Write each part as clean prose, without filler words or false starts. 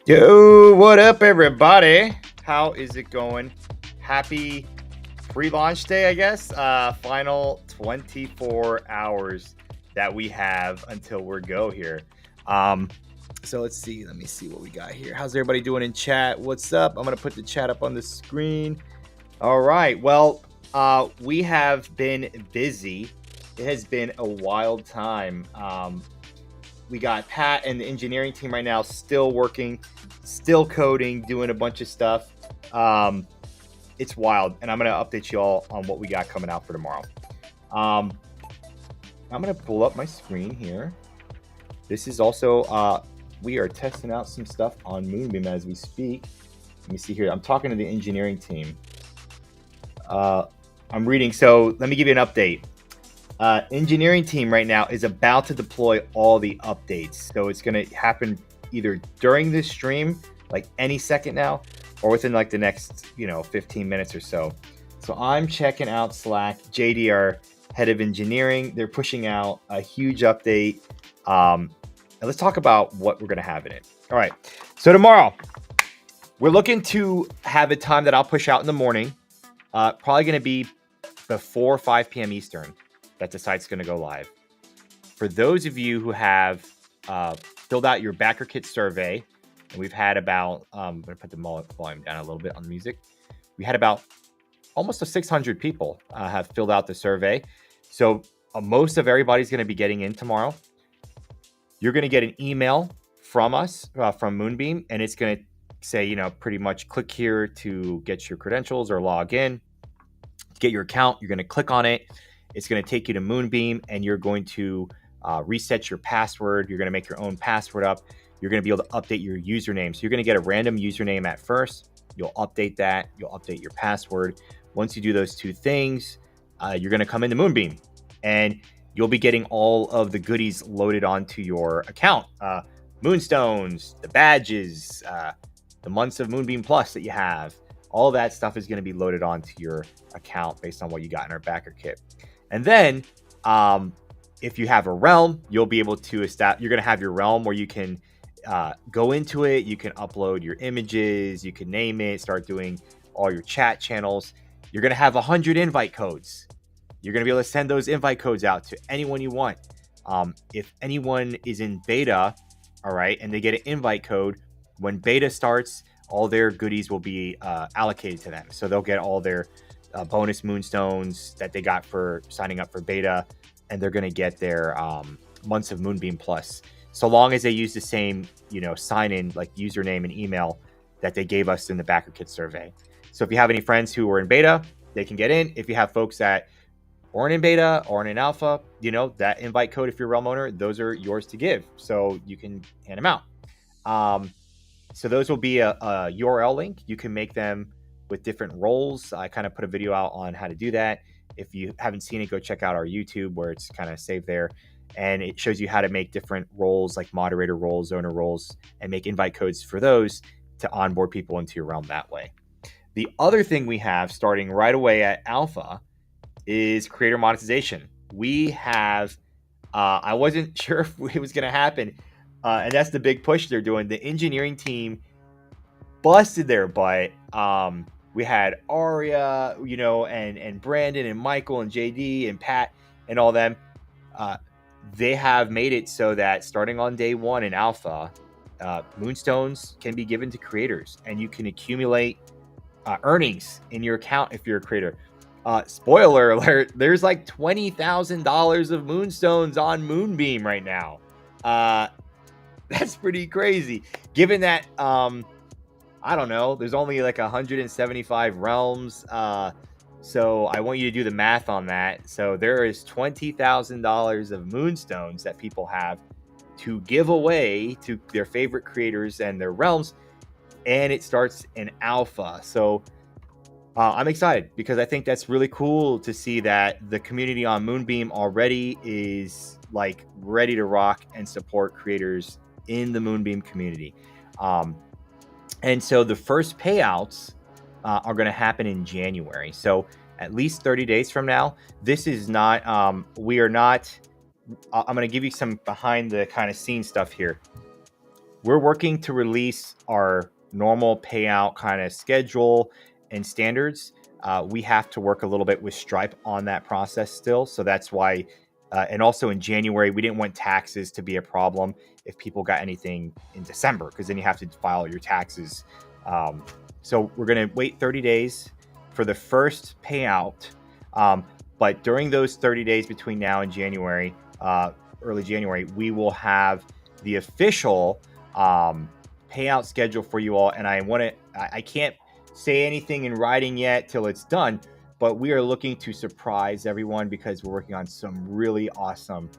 Yo, what up, everybody? How is it going? Happy pre-launch day, I guess. Final 24 hours that we have until we're go here. Um, so let's see. Let me see what we got here. How's everybody doing in chat? What's up? I'm gonna put the chat up on the screen. All right. Well, we have been busy. It has been a wild time. We got Pat and the engineering team right now still working, still coding, doing a bunch of stuff. It's wild, and I'm going to update you all on what we got coming out for tomorrow. I'm going to pull up my screen here. This is also, we are testing out some stuff on Moonbeam as we speak. Let me see here. I'm talking to the engineering team. I'm reading. So let me give you an update. Engineering team right now is about to deploy all the updates. So it's going to happen either during this stream, like any second now, or within like the next, 15 minutes or so. So I'm checking out Slack. JD, our head of engineering, they're pushing out a huge update. And let's talk about what we're going to have in it. All right. So tomorrow, we're looking to have a time that I'll push out in the morning. Probably going to be before 5 p.m. Eastern that the site's going to go live. For those of you who have filled out your backer kit survey, and we've had about, I'm going to put the volume down a little bit on the music. We had about almost 600 people have filled out the survey. So most of everybody's going to be getting in tomorrow. You're going to get an email from us, from Moonbeam, and it's going to say, pretty much click here to get your credentials or log in, get your account. You're going to click on it. It's going to take you to Moonbeam, and you're going to reset your password. You're going to make your own password up. You're going to be able to update your username. So you're going to get a random username at first. You'll update that. You'll update your password. Once you do those two things, you're going to come into Moonbeam, and you'll be getting all of the goodies loaded onto your account. Moonstones, the badges, the months of Moonbeam Plus that you have. All that stuff is going to be loaded onto your account based on what you got in our backer kit. And then if you have a realm, you'll be able to you're going to have your realm where you can go into it. You can upload your images. You can name it, start doing all your chat channels. You're going to have 100 invite codes. You're going to be able to send those invite codes out to anyone you want. If anyone is in beta, all right, and they get an invite code, when beta starts, all their goodies will be allocated to them. So they'll get all their bonus moonstones that they got for signing up for beta, and they're going to get their months of Moonbeam Plus, so long as they use the same, sign in, like username and email that they gave us in the backer kit survey. So if you have any friends who are in beta, they can get in. If you have folks that aren't in beta or in alpha, that invite code, if you're a realm owner, those are yours to give. So you can hand them out. So those will be a URL link. You can make them with different roles. I kind of put a video out on how to do that. If you haven't seen it, go check out our YouTube where it's kind of saved there. And it shows you how to make different roles, like moderator roles, owner roles, and make invite codes for those to onboard people into your realm that way. The other thing we have starting right away at alpha is creator monetization. We have, I wasn't sure if it was going to happen. And that's the big push they're doing. The engineering team busted their butt. We had Aria, and Brandon and Michael and JD and Pat and all them. They have made it so that starting on day one in alpha, moonstones can be given to creators, and you can accumulate earnings in your account if you're a creator. Spoiler alert, there's like $20,000 of moonstones on Moonbeam right now. That's pretty crazy. Given that, I don't know, there's only like 175 realms. So I want you to do the math on that. So there is $20,000 of moonstones that people have to give away to their favorite creators and their realms. And it starts in alpha. So I'm excited because I think that's really cool to see that the community on Moonbeam already is like ready to rock and support creators in the Moonbeam community. And so the first payouts are going to happen in January. So at least 30 days from now. This is not, we are not, I'm going to give you some behind the kind of scene stuff here. we're working to release our normal payout kind of schedule and standards. We have to work a little bit with Stripe on that process still. So that's why, and also in January, we didn't want taxes to be a problem if people got anything in December, because then you have to file your taxes. So we're going to wait 30 days for the first payout. But during those 30 days between now and January, early January, we will have the official payout schedule for you all. And I can't say anything in writing yet till it's done, but we are looking to surprise everyone because we're working on some really awesome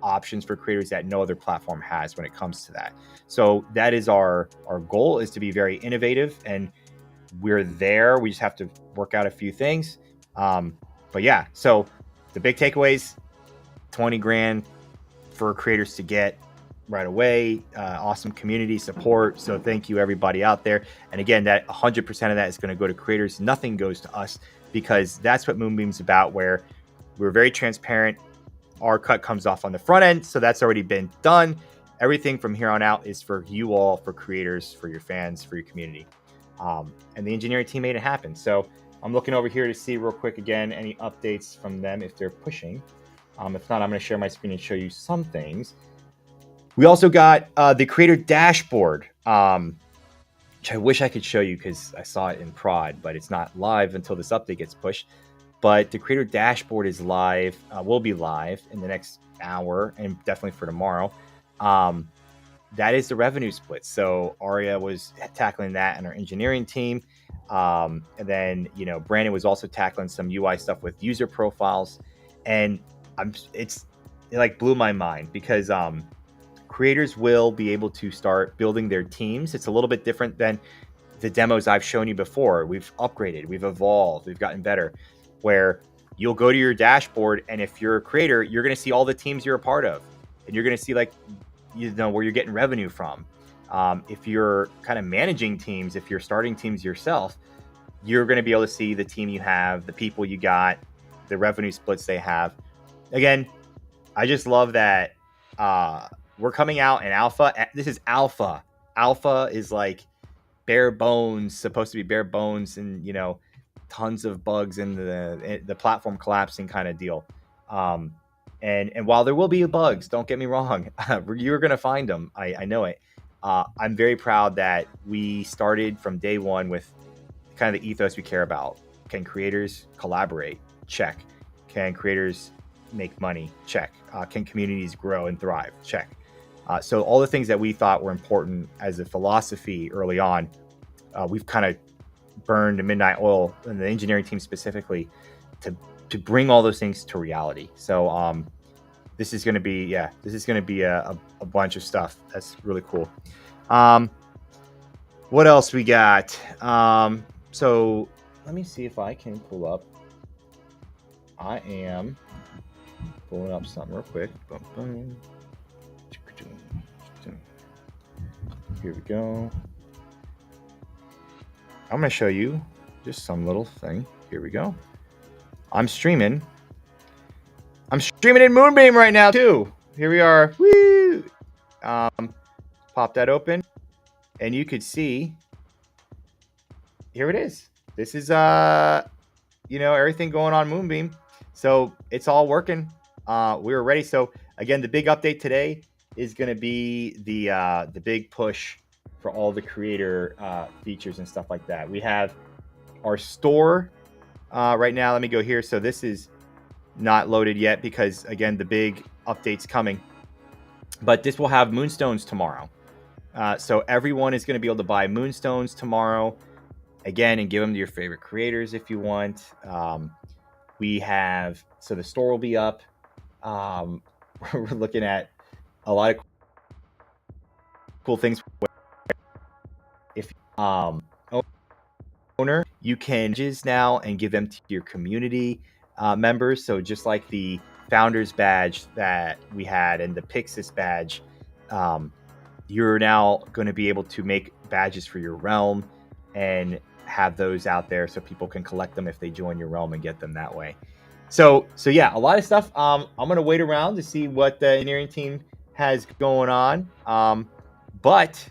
options for creators that no other platform has when it comes to that. So that is our goal, is to be very innovative, and we're there. We just have to work out a few things. But yeah, so the big takeaways: 20 grand for creators to get right away. Awesome community support. So thank you everybody out there. And again, that 100% of that is going to go to creators. Nothing goes to us, because that's what Moonbeam's about, where we're very transparent. Our cut comes off on the front end, so that's already been done. Everything from here on out is for you all, for creators, for your fans, for your community. And the engineering team made it happen. So I'm looking over here to see real quick again any updates from them if they're pushing. If not, I'm going to share my screen and show you some things. We also got the creator dashboard, which I wish I could show you because I saw it in prod, but it's not live until this update gets pushed. But the creator dashboard is live, will be live in the next hour, and definitely for tomorrow. That is the revenue split. So Aria was tackling that in our engineering team. And then, Brandon was also tackling some UI stuff with user profiles. And it like blew my mind, because creators will be able to start building their teams. It's a little bit different than the demos I've shown you before. We've upgraded, we've evolved, we've gotten better, where you'll go to your dashboard, and if you're a creator, you're going to see all the teams you're a part of, and you're going to see where you're getting revenue from. If you're kind of managing teams, if you're starting teams yourself, you're going to be able to see the team you have, the people you got, the revenue splits they have. Again, I just love that we're coming out in alpha. This is alpha. Alpha is like bare bones, supposed to be bare bones, and tons of bugs in the platform collapsing kind of deal. And while there will be bugs, don't get me wrong, you're going to find them. I know it. I'm very proud that we started from day one with kind of the ethos we care about. Can creators collaborate? Check. Can creators make money? Check. Can communities grow and thrive? Check. So all the things that we thought were important as a philosophy early on, we've kind of burned a midnight oil, and the engineering team specifically, to bring all those things to reality. So this is going to be a bunch of stuff. That's really cool. What else we got? So let me see if I can pull up. I am pulling up something real quick. Here we go. I'm going to show you just some little thing. Here we go. I'm streaming in Moonbeam right now too. Here we are. Woo! Pop that open, and you could see. Here it is. This is everything going on Moonbeam. So it's all working. We were ready. So again, the big update today is going to be the big push for all the creator features and stuff like that. We have our store right now. Let me go here. So this is not loaded yet because, again, the big update's coming. But this will have Moonstones tomorrow. So everyone is going to be able to buy Moonstones tomorrow, again, and give them to your favorite creators if you want. So the store will be up. We're looking at a lot of cool things. If owner, you can just now and give them to your community members. So just like the founders badge that we had and the Pixis badge, you're now going to be able to make badges for your realm and have those out there so people can collect them if they join your realm and get them that way. So yeah, a lot of stuff. I'm going to wait around to see what the engineering team has going on. But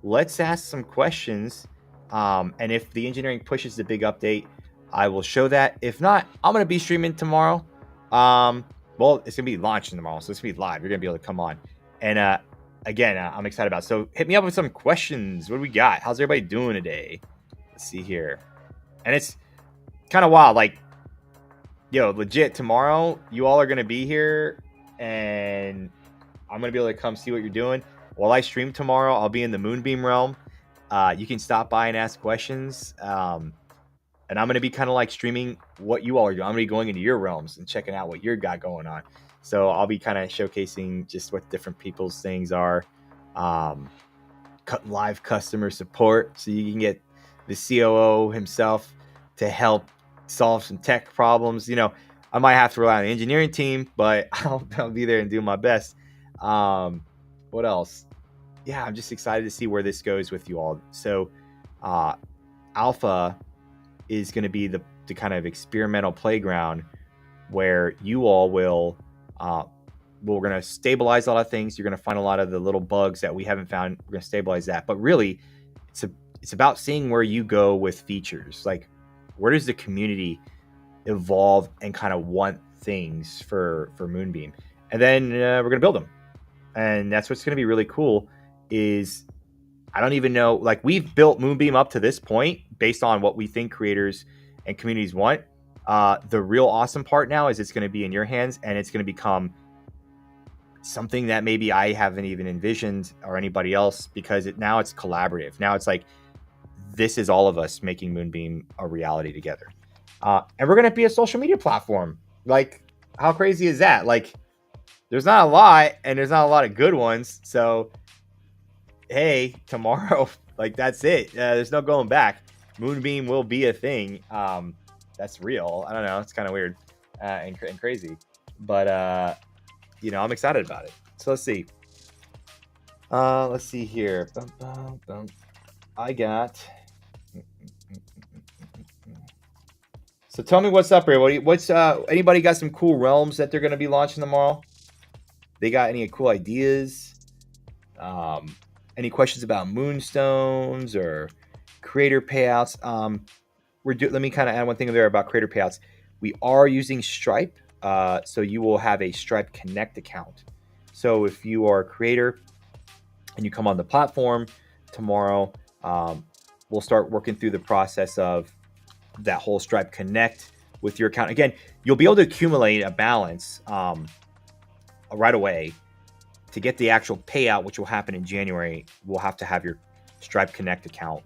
let's ask some questions. And if the engineering pushes the big update, I will show that. If not, I'm going to be streaming tomorrow. Well, it's going to be launching tomorrow, so it's going to be live. You're going to be able to come on. And again, I'm excited about it. So hit me up with some questions. What do we got? How's everybody doing today? Let's see here. And it's kind of wild. Like, yo, legit, tomorrow, you all are going to be here, and I'm going to be able to come see what you're doing. While I stream tomorrow, I'll be in the Moonbeam realm. You can stop by and ask questions. And I'm going to be kind of like streaming what you all are doing. I'm going to be going into your realms and checking out what you got going on. So I'll be kind of showcasing just what different people's things are. Live customer support. So you can get the COO himself to help solve some tech problems. You know, I might have to rely on the engineering team, but I'll be there and do my best. What else? Yeah, I'm just excited to see where this goes with you all. So Alpha is going to be the kind of experimental playground where you all will we're going to stabilize a lot of things. You're going to find a lot of the little bugs that we haven't found. We're going to stabilize that. But really, it's about seeing where you go with features. Like, where does the community evolve and kind of want things for Moonbeam? And then we're going to build them. And that's what's going to be really cool is I don't even know, like, we've built Moonbeam up to this point based on what we think creators and communities want. The real awesome part now is it's going to be in your hands, and it's going to become something that maybe I haven't even envisioned or anybody else, because now it's collaborative. Now it's like, this is all of us making Moonbeam a reality together. And we're going to be a social media platform. Like, how crazy is that? Like, there's not a lot, and there's not a lot of good ones. So, hey, tomorrow, like, that's it. There's no going back. Moonbeam will be a thing. That's real. I don't know. It's kind of weird and crazy. But, you know, I'm excited about it. So let's see. Let's see here. I got... So tell me what's up here. What's anybody got some cool realms that they're going to be launching tomorrow? They got any cool ideas? Any questions about moonstones or creator payouts? Let me kind of add one thing there about creator payouts. We are using Stripe, so you will have a Stripe Connect account. So if you are a creator and you come on the platform tomorrow, we'll start working through the process of that whole Stripe Connect with your account. Again, you'll be able to accumulate a balance right away. To get the actual payout, which will happen in January, we'll have to have your Stripe Connect account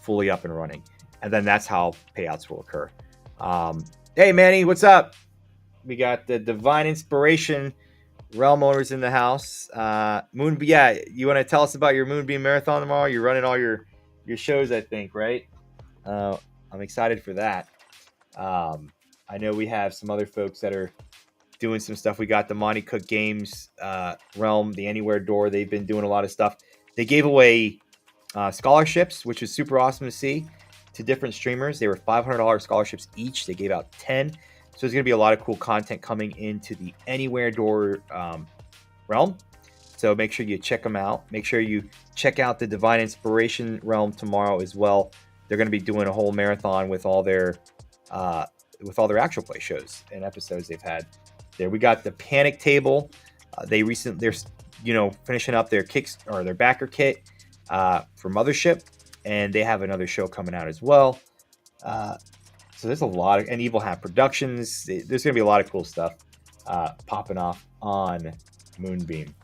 fully up and running. And then that's how payouts will occur. Hey, Manny, what's up? We got the Divine Inspiration realm owners in the house. Moonbeam, yeah, you want to tell us about your Moonbeam Marathon tomorrow? You're running all your shows, I think, right? I'm excited for that. I know we have some other folks that are doing some stuff. We got the Monty Cook Games realm, the Anywhere Door. They've been doing a lot of stuff. They gave away scholarships, which is super awesome to see, to different streamers. They were $500 scholarships each. They gave out 10. So there's going to be a lot of cool content coming into the Anywhere Door realm. So make sure you check them out. Make sure you check out the Divine Inspiration realm tomorrow as well. They're going to be doing a whole marathon with all their actual play shows and episodes they've had. There we got the Panic Table. They're finishing up their their backer kit for Mothership, and they have another show coming out as well. So there's a lot and Evil Hat Productions. There's gonna be a lot of cool stuff popping off on Moonbeam.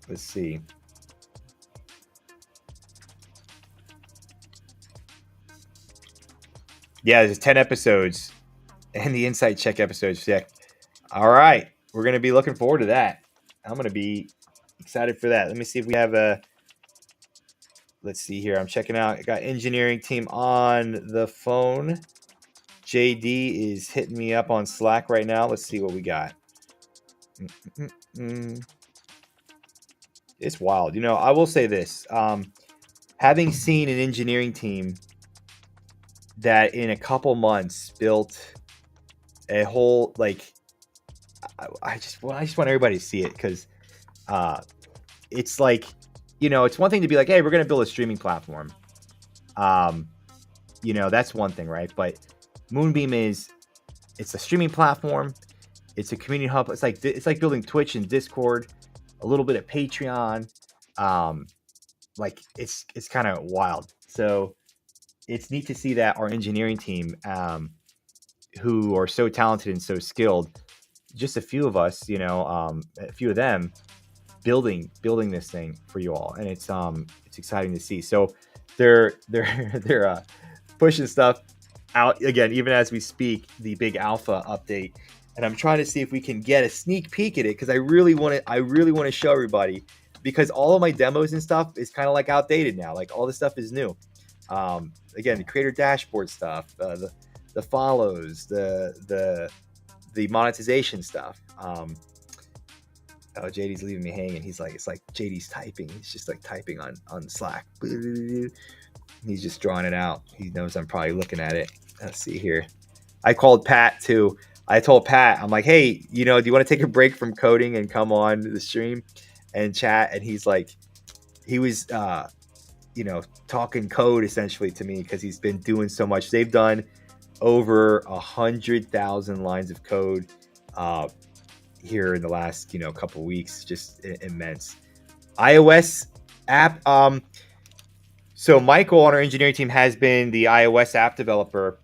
Let's see. Yeah, there's 10 episodes. And the Insight Check episodes. Yeah. All right. We're going to be looking forward to that. I'm going to be excited for that. Let me see if we have let's see here. I'm checking out. I got engineering team on the phone. JD is hitting me up on Slack right now. Let's see what we got. It's wild. You know, I will say this. Having seen an engineering team that in a couple months built a whole, like, I just want everybody to see it, because it's like, it's one thing to be like, hey, we're going to build a streaming platform. That's one thing, right? But Moonbeam it's a streaming platform. It's a community hub. It's like building Twitch and Discord, a little bit of Patreon. Like it's kind of wild. So it's neat to see that our engineering team, who are so talented and so skilled, just a few of us, a few of them building this thing for you all, and it's exciting to see. So they're pushing stuff out again, even as we speak, the big alpha update, and I'm trying to see if we can get a sneak peek at it, because I really want to show everybody, because all of my demos and stuff is kind of like outdated now. Like all this stuff is new. Again, the creator dashboard stuff, the follows, the monetization stuff. Oh, JD's leaving me hanging. He's like, it's like JD's typing. He's just like typing on Slack. He's just drawing it out. He knows I'm probably looking at it. Let's see here. I called Pat too. I told Pat, I'm like, hey, do you want to take a break from coding and come on the stream and chat? And he's like, he was, talking code essentially to me, because he's been doing so much. They've done over 100,000 lines of code here in the last couple of weeks. Just immense. iOS app. So Michael on our engineering team has been the iOS app developer,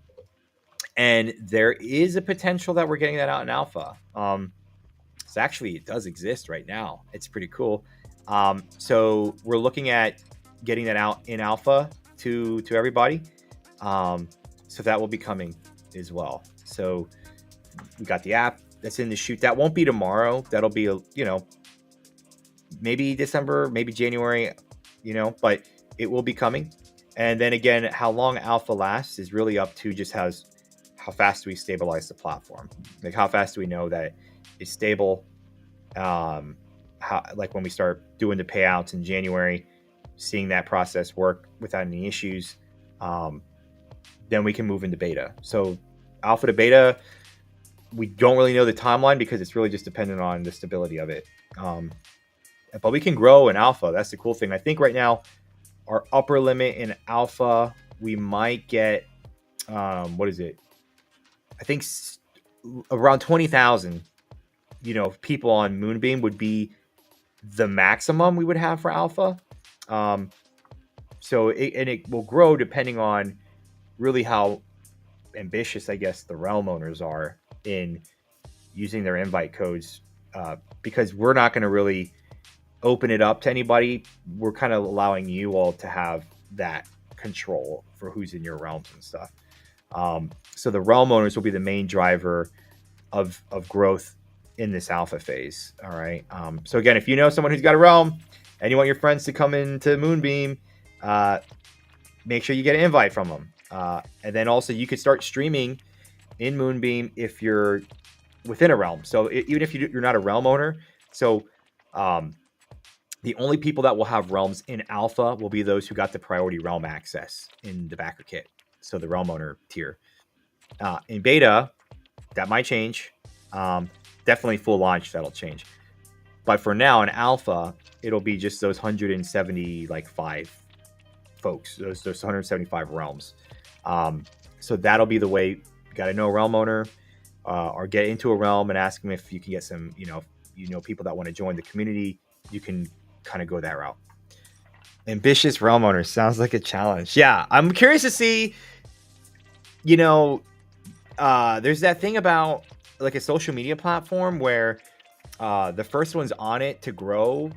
and there is a potential that we're getting that out in alpha. So actually it does exist right now. It's pretty cool. So we're looking at getting that out in alpha to everybody. So that will be coming as well. So we got the app that's in the chute. That won't be tomorrow. That'll be, maybe December, maybe January, but it will be coming. And then again, how long alpha lasts is really up to just how fast do we stabilize the platform. Like how fast do we know that it's stable? Like when we start doing the payouts in January, seeing that process work without any issues, then we can move into beta. So alpha to beta, we don't really know the timeline, because it's really just dependent on the stability of it. But we can grow in alpha. That's the cool thing. I think right now our upper limit in alpha, we might get, what is it? I think around 20,000, people on Moonbeam would be the maximum we would have for alpha. So it will grow depending on really how ambitious, I guess, the realm owners are in using their invite codes, because we're not going to really open it up to anybody. We're kind of allowing you all to have that control for who's in your realms and stuff. So the realm owners will be the main driver of growth in this alpha phase. All right. So again, if you know someone who's got a realm and you want your friends to come into Moonbeam, make sure you get an invite from them. And then also you could start streaming in Moonbeam if you're within a realm. So even if you're not a realm owner, so the only people that will have realms in alpha will be those who got the priority realm access in the backer kit. So the realm owner tier. In beta, that might change. Definitely full launch, that'll change. But for now in alpha, it'll be just those 175 folks, those 175 realms. So that'll be the way. You got to know a realm owner, or get into a realm and ask them if you can get some, people that want to join the community. You can kind of go that route. Ambitious realm owners sounds like a challenge. Yeah, I'm curious to see. There's that thing about like a social media platform where the first one's on it to grow,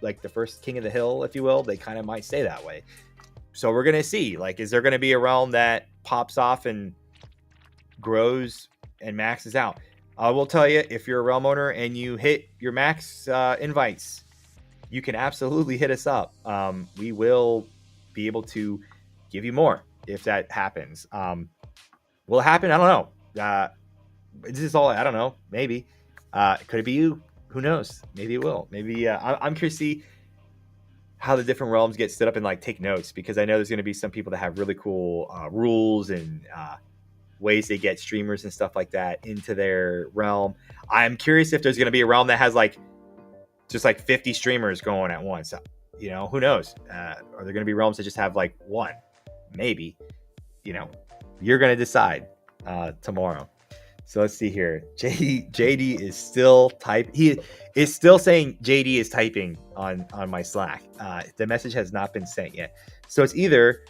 like the first king of the hill, if you will. They kind of might stay that way. So we're gonna see. Like, is there gonna be a realm that pops off and grows and maxes out? I will tell you, if you're a realm owner and you hit your max invites, you can absolutely hit us up. We will be able to give you more if that happens. Will it happen? I don't know. This is all, I don't know. Maybe. Could it be you? Who knows? Maybe it will. Maybe I'm curious to see how the different realms get stood up and like take notes, because I know there's going to be some people that have really cool rules and ways they get streamers and stuff like that into their realm. I'm curious if there's going to be a realm that has like just like 50 streamers going at once. You know, who knows? Are there going to be realms that just have like one? Maybe. You know, you're going to decide tomorrow. So let's see here. JD is still He is still saying JD is typing on my Slack. The message has not been sent yet. So it's either,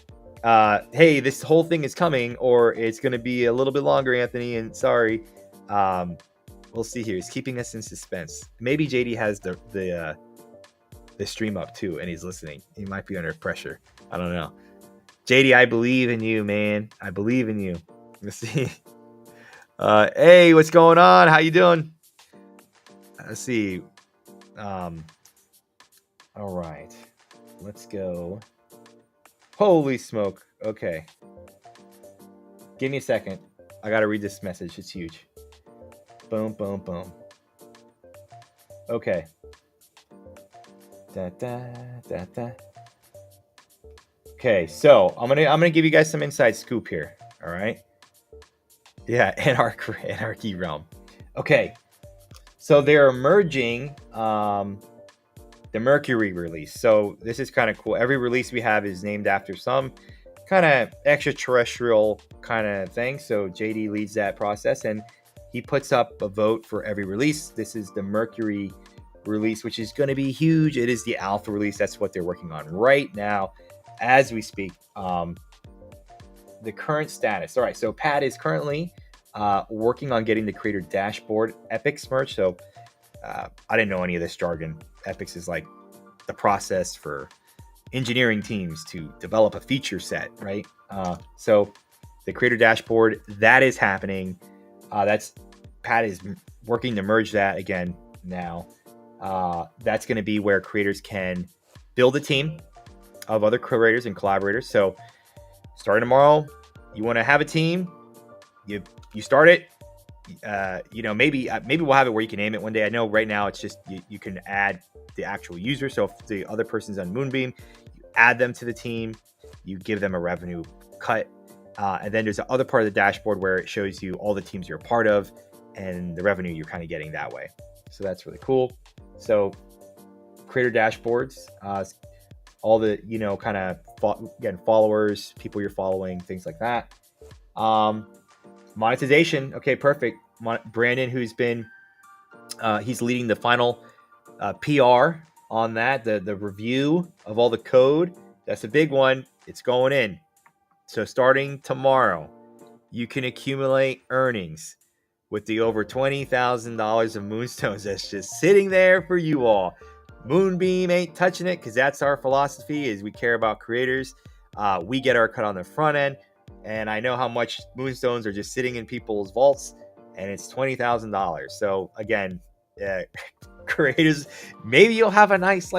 hey, this whole thing is coming, or it's going to be a little bit longer, Anthony. And sorry, we'll see here. He's keeping us in suspense. Maybe JD has the stream up too, and he's listening. He might be under pressure. I don't know. JD, I believe in you, man. I believe in you. Let's see. Hey, what's going on? How you doing? Let's see. All right. Let's go. Holy smoke. Okay. Give me a second. I got to read this message. It's huge. Boom, boom, boom. Okay. Da, da, da, da. Okay, so I'm gonna give you guys some inside scoop here. All right. Yeah, Anarchy Realm. Okay, so they're merging the Mercury release. So this is kind of cool. Every release we have is named after some kind of extraterrestrial kind of thing. So JD leads that process, and he puts up a vote for every release. This is the Mercury release, which is going to be huge. It is the alpha release. That's what they're working on right now as we speak. The current status. All right, so Pat is currently working on getting the creator dashboard epics merged. So I didn't know any of this jargon. Epics is like the process for engineering teams to develop a feature set, right? So the creator dashboard, that is happening. Pat is working to merge that again now. That's going to be where creators can build a team of other creators and collaborators. So starting tomorrow, you want to have a team, you start it. Maybe we'll have it where you can name it one day. I know right now it's just you can add the actual user. So if the other person's on Moonbeam, you add them to the team, you give them a revenue cut, and then there's the other part of the dashboard where it shows you all the teams you're a part of and the revenue you're kind of getting that way. So that's really cool. So creator dashboards, all the kind of followers, people you're following, things like that. Monetization. Okay, perfect. Brandon, who's been he's leading the final PR on that, the review of all the code. That's a big one. It's going in. So starting tomorrow, you can accumulate earnings with the over $20,000 of Moonstones that's just sitting there for you all. Moonbeam ain't touching it because that's our philosophy, is we care about creators. We get our cut on the front end. And I know how much Moonstones are just sitting in people's vaults, and it's $20,000. So again, creators, maybe you'll have a nice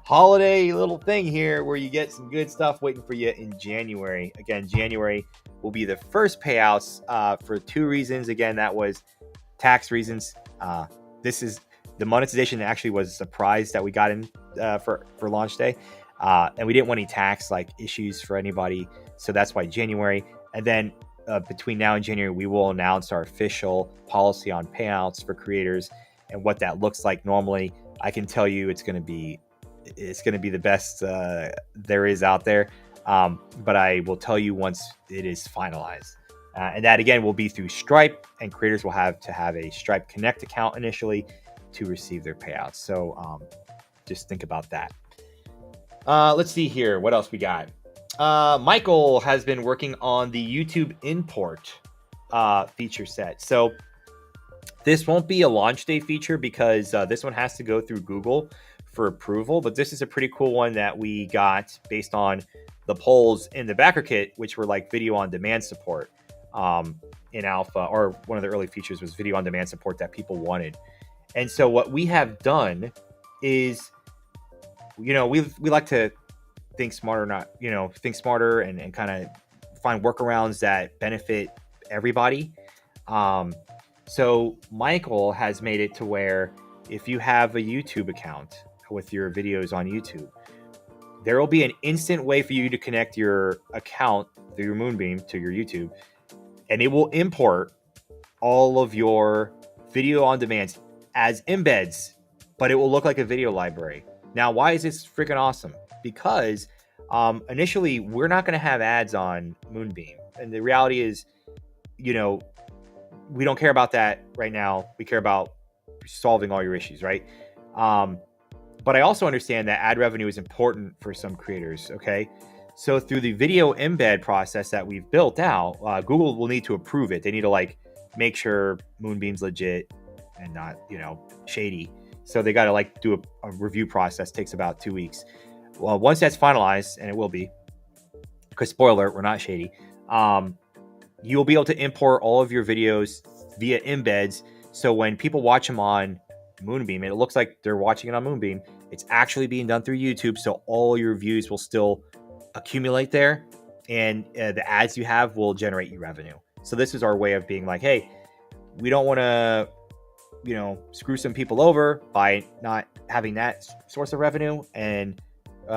holiday little thing here where you get some good stuff waiting for you in January. Again, January will be the first payouts for 2 reasons. Again, that was tax reasons. This is the monetization actually was a surprise that we got in for launch day. And we didn't want any tax issues for anybody. So that's why January. And then between now and January, we will announce our official policy on payouts for creators and what that looks like. Normally, I can tell you it's going to be the best there is out there. But I will tell you once it is finalized. And that, again, will be through Stripe, and creators will have to have a Stripe Connect account initially to receive their payouts. So just think about that. Let's see here. What else we got? Michael has been working on the YouTube import feature set. So this won't be a launch day feature because this one has to go through Google for approval. But this is a pretty cool one that we got based on the polls in the backer kit, which were video on demand support in alpha, or one of the early features was video on demand support that people wanted. And so what we have done is, we like to think smarter, think smarter and kind of find workarounds that benefit everybody. So Michael has made it to where if you have a YouTube account with your videos on YouTube, there will be an instant way for you to connect your account through your Moonbeam to your YouTube, and it will import all of your video on demands as embeds but it will look like a video library. Now, why is this freaking awesome? Because initially, we're not going to have ads on Moonbeam. And the reality is, we don't care about that right now. We care about solving all your issues, right? But I also understand that ad revenue is important for some creators, okay? So through the video embed process that we've built out, Google will need to approve it. They need to make sure Moonbeam's legit and not, shady. So they got to do a review process. Takes about 2 weeks. Well, once that's finalized, and it will be, because spoiler alert, we're not shady. You'll be able to import all of your videos via embeds. So when people watch them on Moonbeam, it looks like they're watching it on Moonbeam. It's actually being done through YouTube. So all your views will still accumulate there, and the ads you have will generate you revenue. So this is our way of being like, hey, we don't want to, screw some people over by not having that source of revenue and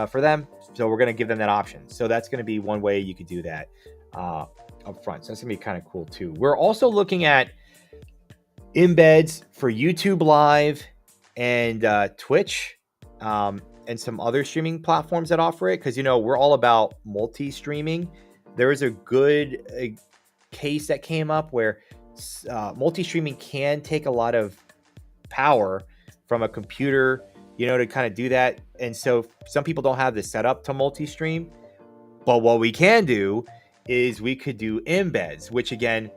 for them. So we're going to give them that option. So that's going to be one way you could do that up front. So that's going to be kind of cool too. We're also looking at embeds for YouTube Live and Twitch and some other streaming platforms that offer it. Because, we're all about multi-streaming. There is a good case that came up where multi-streaming can take a lot of power from a computer, to kind of do that. And so some people don't have the setup to multi-stream. But what we can do is we could do embeds, which again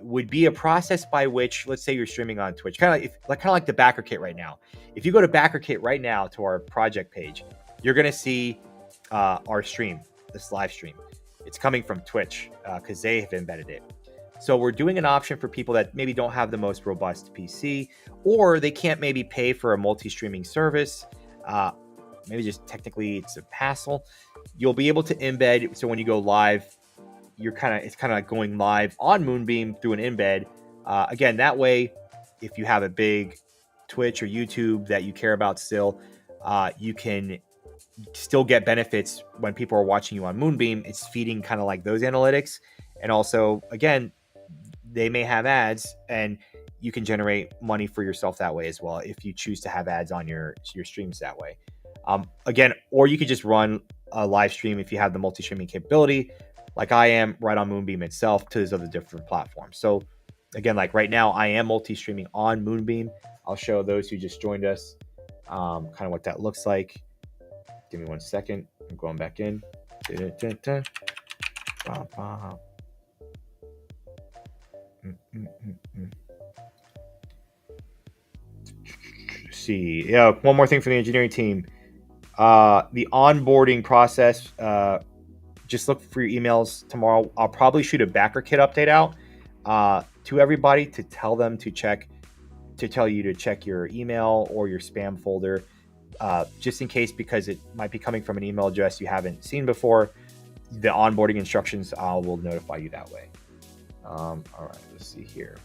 would be a process by which, let's say you're streaming on Twitch, kind of like the backer kit right now. If you go to backer kit right now to our project page, you're going to see our stream, this live stream. It's coming from Twitch because they have embedded it. So we're doing an option for people that maybe don't have the most robust PC, or they can't maybe pay for a multi-streaming service. Maybe just technically it's a hassle. You'll be able to embed. So when you go live, it's kind of like going live on Moonbeam through an embed. Again, that way, if you have a big Twitch or YouTube that you care about still, you can still get benefits when people are watching you on Moonbeam. It's feeding kind of like those analytics. And also, again, they may have ads, and you can generate money for yourself that way as well if you choose to have ads on your streams that way. Again, or you could just run a live stream if you have the multi-streaming capability, like I am right on Moonbeam itself, to those other different platforms. So again, like right now, I am multi-streaming on Moonbeam. I'll show those who just joined us kind of what that looks like. Give me 1 second. I'm going back in. See, yeah, one more thing for the engineering team. The onboarding process, just look for your emails tomorrow. I'll probably shoot a backer kit update out to everybody to tell them to tell you to check your email or your spam folder, just in case, because it might be coming from an email address you haven't seen before. The onboarding instructions, I will notify you that way. All right, let's see here.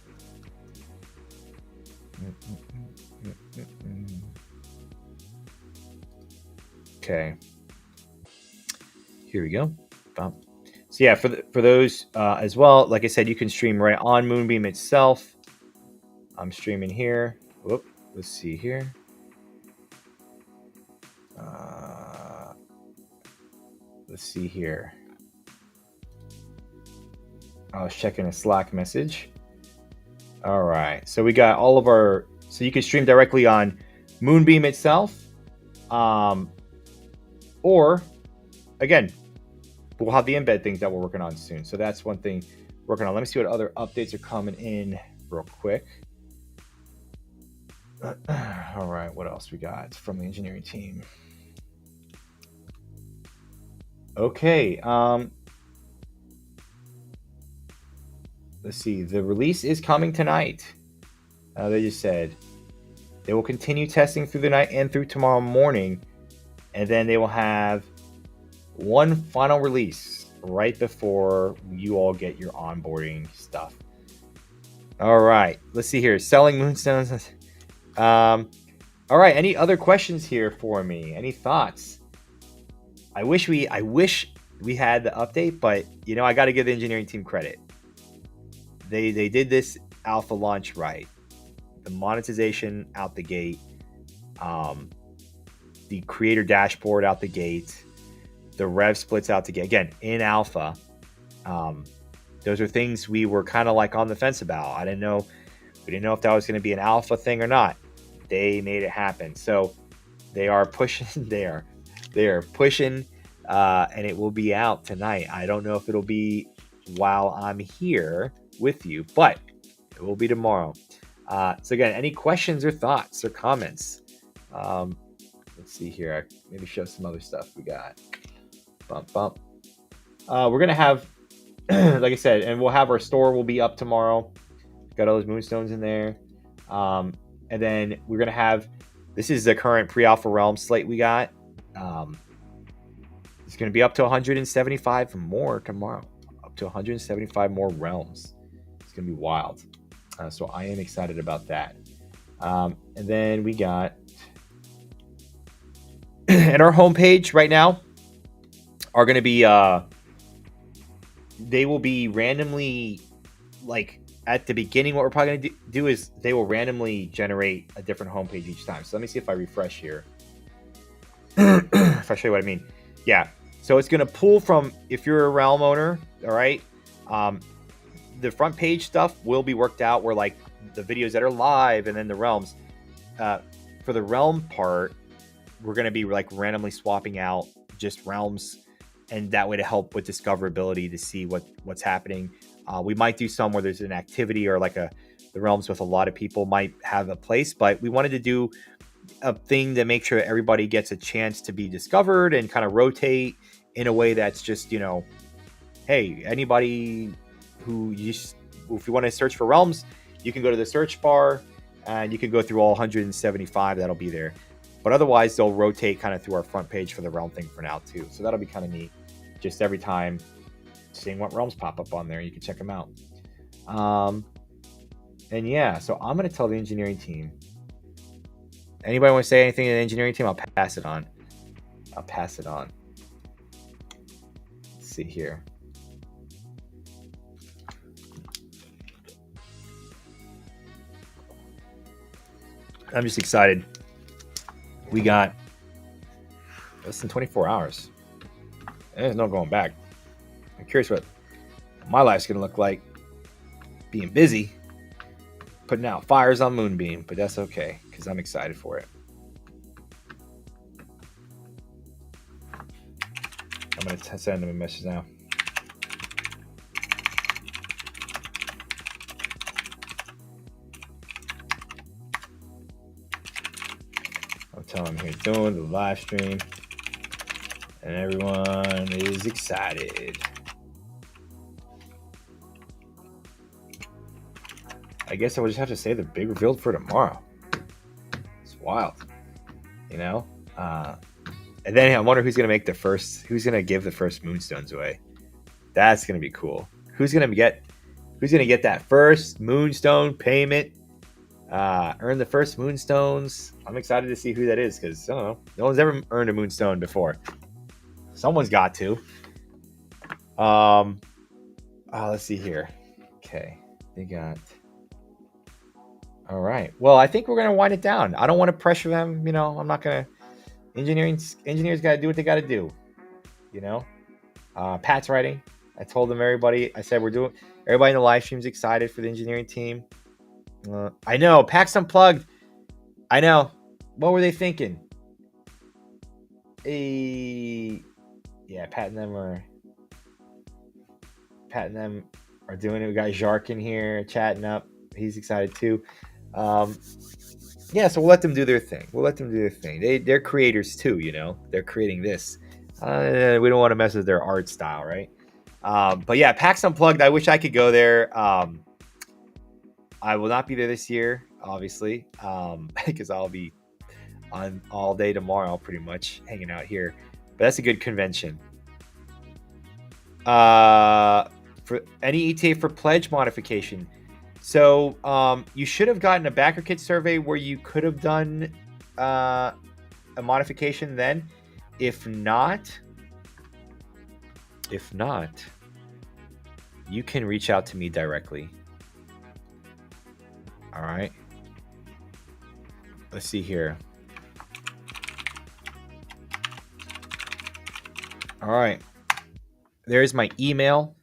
Okay, here we go. So yeah, for those as well, like I said, you can stream right on Moonbeam itself. I'm streaming here. Whoop, let's see here. Let's see here. I was checking a Slack message. All right, so we got all of our. So you can stream directly on Moonbeam itself, or again, we'll have the embed things that we're working on soon. So that's one thing we're working on. Let me see what other updates are coming in real quick. All right, what else we got from the engineering team? Okay, let's see. The release is coming tonight. They just said they will continue testing through the night and through tomorrow morning, and then they will have one final release right before you all get your onboarding stuff. All right, let's see here. Selling Moonstones. All right, any other questions here for me? Any thoughts? I wish we had the update, but I got to give the engineering team credit. They did this alpha launch right. The monetization out the gate the creator dashboard out the gate, the rev splits out the gate, again, in alpha. Those are things we were kind of like on the fence about. We didn't know if that was going to be an alpha thing or not. They made it happen. So they are pushing, they are pushing, and it will be out tonight. I don't know if it'll be while I'm here with you, but it will be tomorrow. So again, any questions or thoughts or comments? Let's see here. Maybe show some other stuff we got. Bump. We're gonna have, like I said, and we'll have our store will be up tomorrow. Got all those moonstones in there, and then we're gonna have. This is the current pre-alpha realm slate we got. It's gonna be up to 175 more tomorrow. Up to 175 more realms. It's gonna be wild. So I am excited about that. And then we got, and our homepage right now are going to be, they will be randomly, like at the beginning, what we're probably going to do is they will randomly generate a different homepage each time. So let me see if I refresh here. If I show you what I mean. Yeah. So it's going to pull from, if you're a realm owner, all right, the front page stuff will be worked out where like the videos that are live and then the realms. For the realm part, we're going to be like randomly swapping out just realms, and that way to help with discoverability to see what's happening. We might do some where there's an activity or like the realms with a lot of people might have a place, but we wanted to do a thing to make sure that everybody gets a chance to be discovered and kind of rotate in a way that's just, hey, anybody who if you want to search for realms, you can go to the search bar and you can go through all 175 that'll be there. But otherwise, they'll rotate kind of through our front page for the realm thing for now too. So that'll be kind of neat. Just every time seeing what realms pop up on there, you can check them out. And yeah, so I'm going to tell the engineering team. Anybody want to say anything to the engineering team? I'll pass it on. Let's see here. I'm just excited. We got less than 24 hours. There's no going back. I'm curious what my life's going to look like being busy, putting out fires on Moonbeam, but that's okay because I'm excited for it. I'm going to send them a message now. I'm telling them he's doing the live stream, and everyone is excited. I guess I would just have to say the big reveal for tomorrow. It's wild, And then I wonder who's gonna give the first moonstones away. That's gonna be cool. Who's gonna get that first moonstone payment? Earn the first moonstones. I'm excited to see who that is because I don't know. No one's ever earned a moonstone before. Someone's got to. Let's see here. Okay, they got. All right. Well, I think we're gonna wind it down. I don't want to pressure them. I'm not gonna. Engineers got to do what they got to do. Pat's writing. I told them everybody. I said everybody in the live stream's excited for the engineering team. I know. PAX Unplugged. I know. What were they thinking? Yeah, Pat and them are doing it. We got Jark in here chatting up. He's excited too. Yeah, so we'll let them do their thing. They're creators too, They're creating this. We don't want to mess with their art style, right? But yeah, PAX Unplugged. I wish I could go there. I will not be there this year, obviously, because I'll be on all day tomorrow, pretty much hanging out here. But that's a good convention. For any ETA for pledge modification. So you should have gotten a backer kit survey where you could have done a modification then. If not, you can reach out to me directly. All right. Let's see here. All right. There's my email.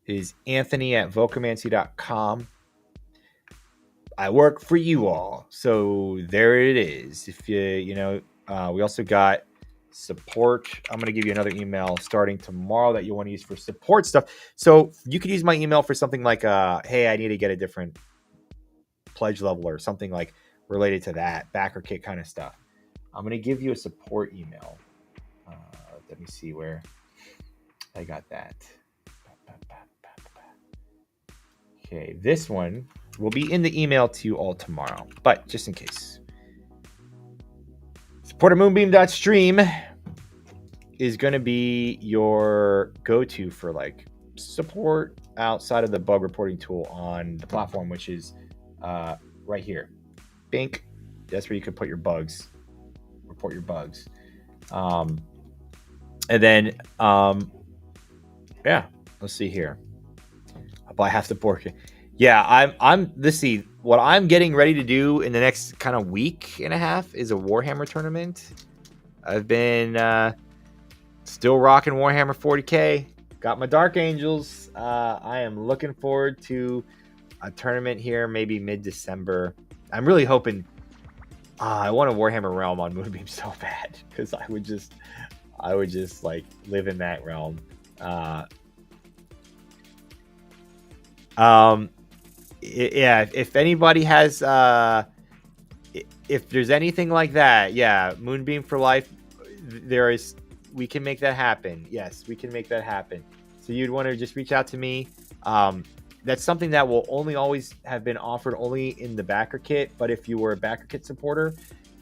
It is anthony@vocomancy.com. I work for you all. So there it is. If we also got support. I'm going to give you another email starting tomorrow that you want to use for support stuff. So you could use my email for something like, hey, I need to get a different pledge level or something like related to that, backer kit kind of stuff. I'm going to give you a support email. Let me see where I got that. Okay, this one will be in the email to you all tomorrow, but just in case. Support at Moonbeam.stream is going to be your go-to for like support outside of the bug reporting tool on the platform, which is right here. Bink. That's where you can put your bugs, report your bugs. And then, yeah, let's see here. I'll buy half the board. Yeah, let's see. What I'm getting ready to do in the next kind of week and a half is a Warhammer tournament. I've been still rocking Warhammer 40K. Got my Dark Angels. I am looking forward to a tournament here, maybe mid-December. I'm really hoping. I want a Warhammer realm on Moonbeam so bad because I would just like live in that realm. Yeah, if anybody has if there's anything like that, yeah, Moonbeam for life, we can make that happen. Yes, we can make that happen. So you'd want to just reach out to me. That's something that will only always have been offered only in the backer kit, but if you were a backer kit supporter,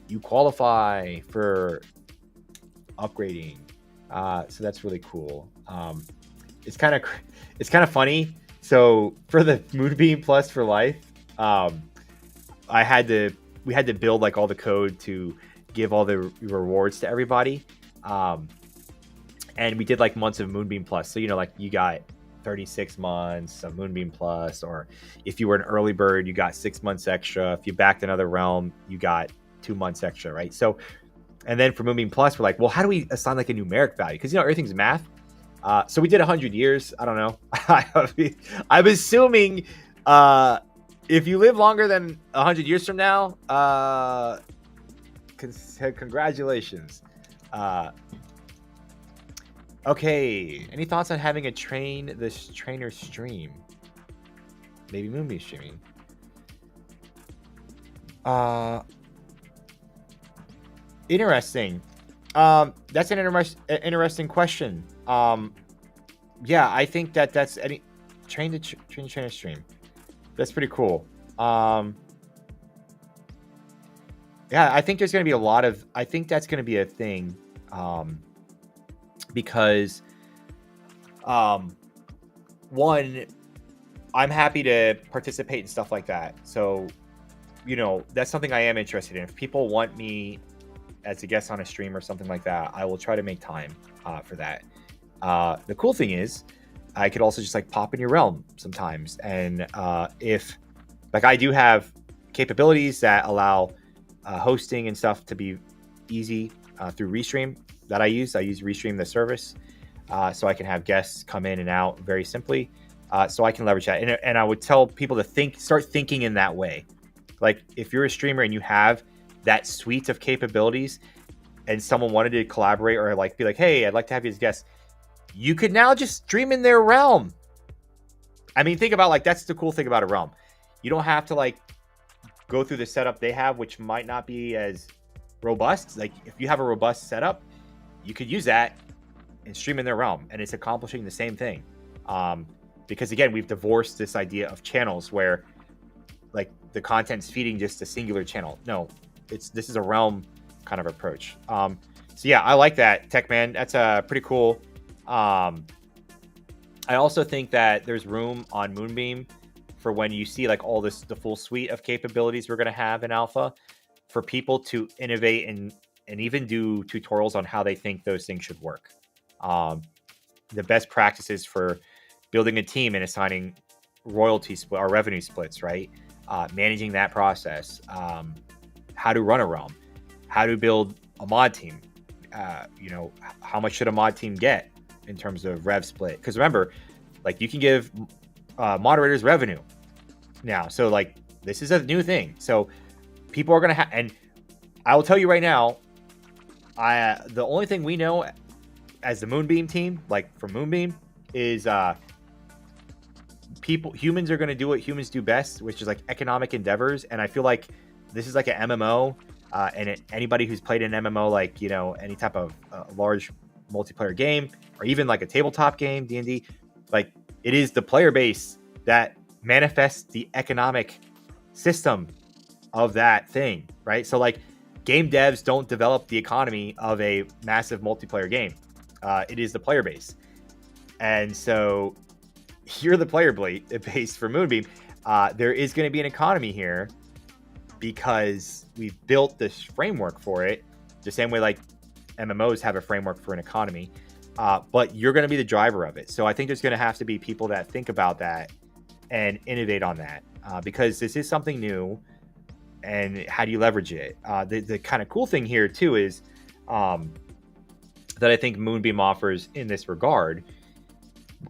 you qualify for upgrading. So that's really cool. It's kind of funny. So for the Moonbeam Plus for life, we had to build like all the code to give all the rewards to everybody. And we did like months of Moonbeam Plus. So, like you got 36 months of Moonbeam Plus, or if you were an early bird, you got 6 months extra. If you backed another realm, you got 2 months extra, right? So, and then for Moonbeam Plus, we're like, well, how do we assign like a numeric value? Because, everything's math. So we did 100 years. I don't know. I'm assuming if you live longer than 100 years from now, congratulations. Okay. Any thoughts on having a trainer stream? Maybe Moonbeam streaming. Interesting. That's an interesting question. Yeah, I think that's any trainer stream. That's pretty cool. Yeah, I think there's going to be I think that's going to be a thing. Because, one, I'm happy to participate in stuff like that. So, that's something I am interested in. If people want me as a guest on a stream or something like that, I will try to make time for that. The cool thing is I could also just like pop in your realm sometimes. And if like I do have capabilities that allow hosting and stuff to be easy through Restream that I use Restream, the service, so I can have guests come in and out very simply. So I can leverage that. And I would tell people to start thinking in that way. Like if you're a streamer and you have that suite of capabilities and someone wanted to collaborate or like be like, hey, I'd like to have you as guests, you could now just stream in their realm. I mean, think about like, that's the cool thing about a realm. You don't have to like go through the setup they have, which might not be as robust. Like if you have a robust setup, you could use that and stream in their realm and it's accomplishing the same thing. Because again, we've divorced this idea of channels where like the content's feeding just a singular channel. No, this is a realm kind of approach. So yeah, I like that, Tech Man. That's pretty cool. I also think that there's room on Moonbeam for when you see like all the full suite of capabilities we're going to have in alpha, for people to innovate and even do tutorials on how they think those things should work. The best practices for building a team and assigning royalty split or revenue splits, right? Managing that process, how to run a realm, how to build a mod team, how much should a mod team get in terms of rev split? Because remember, like, you can give moderators revenue now. So like, this is a new thing. So people are going to have, and I will tell you right now, the only thing we know as the Moonbeam team, like from Moonbeam, is humans are going to do what humans do best, which is like economic endeavors. And I feel like this is like an MMO, and anybody who's played an MMO, like, any type of large multiplayer game, or even like a tabletop game, D&D, like, it is the player base that manifests the economic system of that thing, right? So like, game devs don't develop the economy of a massive multiplayer game. It is the player base. And so you're the player base for Moonbeam. There is going to be an economy here because we've built this framework for it, the same way like MMOs have a framework for an economy. But you're going to be the driver of it. So I think there's going to have to be people that think about that and innovate on that, because this is something new. And how do you leverage it? The kind of cool thing here too is that I think Moonbeam offers in this regard,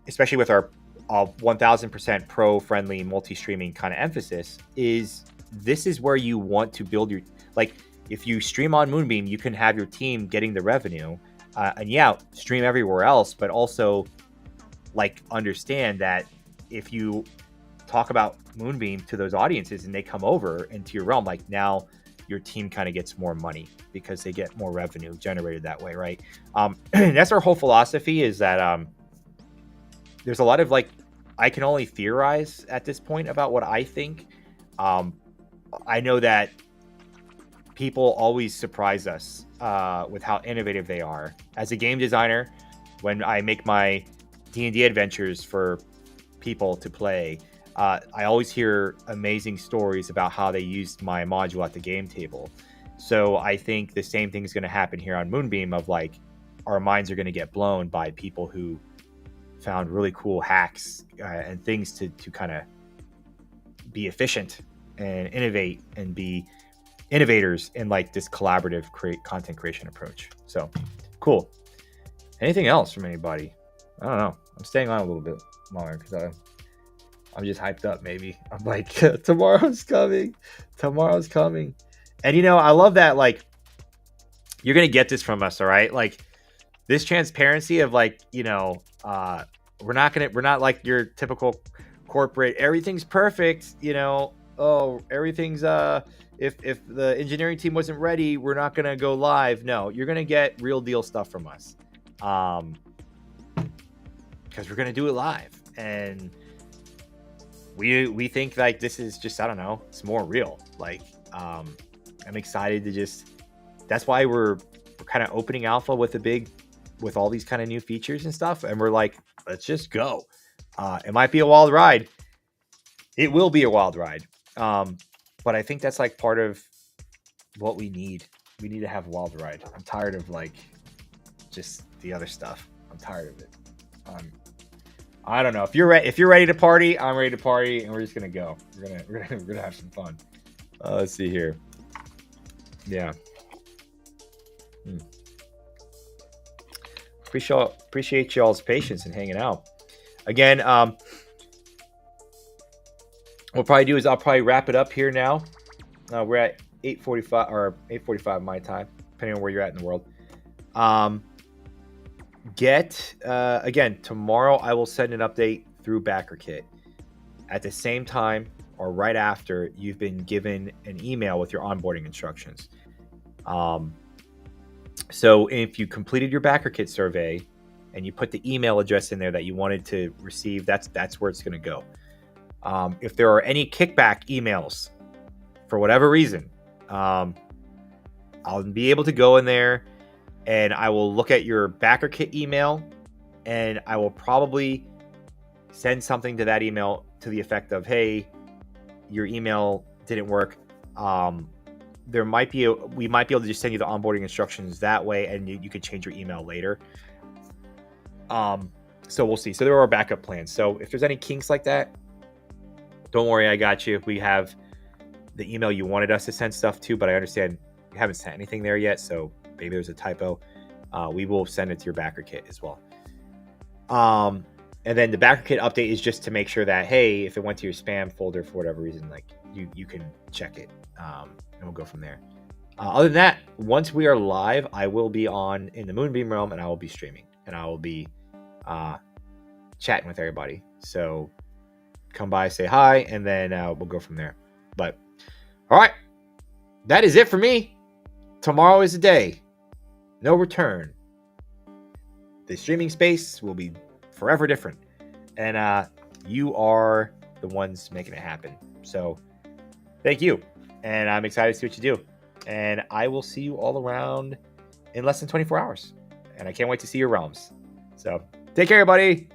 especially with our 1000% pro-friendly multi-streaming kind of emphasis, is this is where you want to build your, like, if you stream on Moonbeam, you can have your team getting the revenue, and stream everywhere else, but also like understand that if you talk about Moonbeam to those audiences and they come over into your realm, like, now your team kind of gets more money because they get more revenue generated that way, right? That's our whole philosophy, is that there's a lot of, like, I can only theorize at this point about what I think. I know that people always surprise us with how innovative they are. As a game designer, when I make my D&D adventures for people to play, I always hear amazing stories about how they used my module at the game table. So I think the same thing is going to happen here on Moonbeam, of like, our minds are going to get blown by people who found really cool hacks and things to kind of be efficient and innovate and be innovators in like this collaborative content creation approach. So cool. Anything else from anybody? I don't know. I'm staying on a little bit longer because I'm just hyped up. Maybe I'm like, tomorrow's coming. And I love that, like, you're gonna get this from us, all right? Like, this transparency of like, we're not like your typical corporate, everything's perfect, everything's if the engineering team wasn't ready, we're not gonna go live. No, you're gonna get real deal stuff from us, because we're gonna do it live, and we think like this is just, I don't know, it's more real. Like, I'm excited to that's why we're kind of opening alpha with all these kind of new features and stuff, and we're like, let's just go. It might be a wild ride. It will be a wild ride. But I think that's like part of what we need. We need to have a wild ride. I'm tired of like just the other stuff. I'm tired of it. I don't know. If you're ready to party, I'm ready to party, and we're just gonna go. We're gonna have some fun. Let's see here. Yeah. Appreciate y'all's patience and hanging out. Again, what I'll probably do is I'll probably wrap it up here now. We're at 8:45 or 8:45 my time, depending on where you're at in the world. Again, tomorrow I will send an update through BackerKit. At the same time or right after you've been given an email with your onboarding instructions. So if you completed your BackerKit survey and you put the email address in there that you wanted to receive, that's where it's going to go. If there are any kickback emails for whatever reason, I'll be able to go in there and I will look at your BackerKit email, and I will probably send something to that email to the effect of, hey, your email didn't work. We might be able to just send you the onboarding instructions that way, and you can change your email later. So we'll see. So there are backup plans. So if there's any kinks like that, don't worry, I got you. We have the email you wanted us to send stuff to, but I understand you haven't sent anything there yet, so maybe there's a typo. we will send it to your backer kit as well. And then the backer kit update is just to make sure that, hey, if it went to your spam folder for whatever reason, like you can check it, and we'll go from there. Other than that, once we are live, I will be in the Moonbeam realm, and I will be streaming, and I will be chatting with everybody. So come by, say hi, and then we'll go from there. But all right, that is it for me. Tomorrow is the day. No return. The streaming space will be forever different, and you are the ones making it happen. So thank you, and I'm excited to see what you do, and I will see you all around in less than 24 hours, and I can't wait to see your realms. So take care, everybody.